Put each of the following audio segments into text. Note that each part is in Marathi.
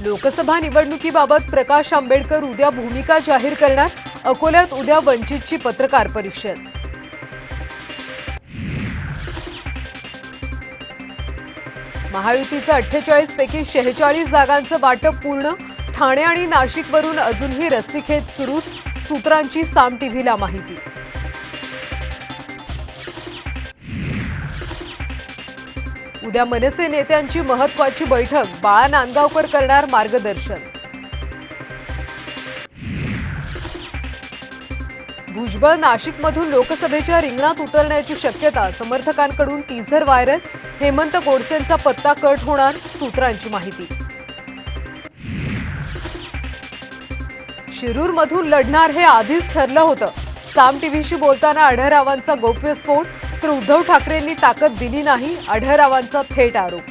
लोकसभा निवडणुकीबाबत प्रकाश आंबेडकर उद्या भूमिका जाहीर करणार। अकोल्यात उद्या वंचितची पत्रकार परिषद। महायुतीचं 48 पैकी 46 जागांचं वाटप पूर्ण। ठाणे आणि नाशिकवरून अजूनही रस्सीखेच सुरूच, सूत्रांची साम टीव्हीला माहिती। उद्या मनसे नेत्यांची महत्त्वाची बैठक, बाळा नांदगावकर करणार मार्गदर्शन। भुजबळ नाशिकमधून लोकसभेच्या रिंगणात उतरण्याची शक्यता, समर्थकांकडून टीझर व्हायरल। हेमंत गोडसेंचा पत्ता कट होणार, सूत्रांची माहिती। शिरूरमधून लढणार हे आधीच ठरलं होतं, साम टीव्हीशी बोलताना आढळरावांचा गौप्यस्फोट। तर उद्धव ठाकरेंनी ताकद दिली नाही, आढळरावांचा थेट आरोप।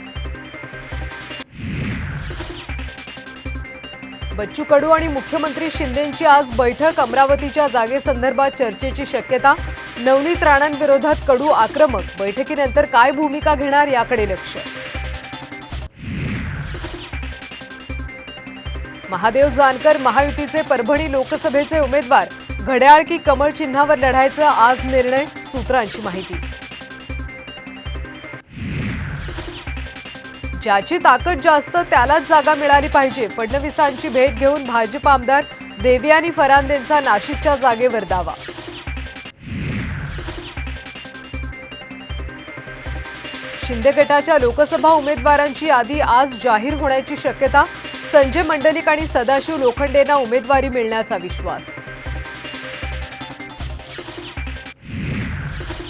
बच्चू कडू आणि मुख्यमंत्री शिंदेंची आज बैठक, अमरावतीच्या जागेसंदर्भात चर्चेची शक्यता। नवनीत राणांविरोधात कडू आक्रमक, बैठकीनंतर काय भूमिका घेणार याकडे लक्ष। महादेव जानकर महायुतीचे परभणी लोकसभेचे उमेदवार, घड्याळ की कमळ चिन्हावर लढायचं आज निर्णय, सूत्रांची माहिती। ज्याची ताकद जास्त त्यालाच जागा मिळाली पाहिजे, फडणवीसांची भेट घेऊन भाजप आमदार देवयानी फरांदेंचा नाशिकच्या जागेवर दावा। शिंदे गटाच्या लोकसभा उमेदवारांची यादी आज जाहीर होण्याची शक्यता। संजय मंडलिक आणि सदाशिव लोखंडेंना उमेदवारी मिळण्याचा विश्वास।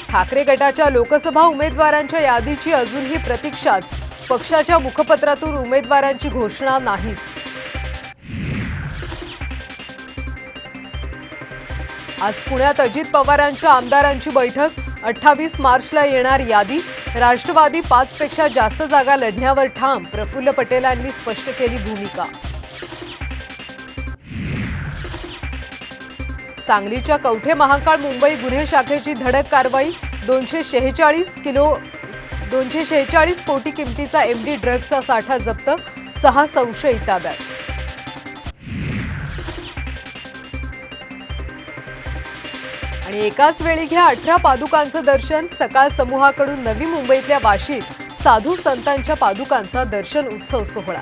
ठाकरे गटाच्या लोकसभा उमेदवारांच्या यादीची अजूनही प्रतीक्षाच, पक्षाच्या मुखपत्रातून उमेदवारांची घोषणा नाहीच। आज पुण्यात अजित पवारांच्या आमदारांची बैठक, 28 मार्चला येणार यादी। राष्ट्रवादी 5 पेक्षा जास्त जागा लढण्यावर ठाम, प्रफुल्ल पटेलांनी स्पष्ट केली भूमिका। सांगलीच्या कवठे महांकाळ मुंबई गुन्हे शाखेची धडक कारवाई, 246 कोटी किमतीचा एमडी ड्रग्जचा साठा जप्त, 6 संशयित ताब्यात। आणि एकाच वेळी घ्या 18 पादुकांचं दर्शन, सकाळ समूहाकडून नवी मुंबईतल्या वाशीत साधू संतांच्या पादुकांचा दर्शन उत्सव सोहळा।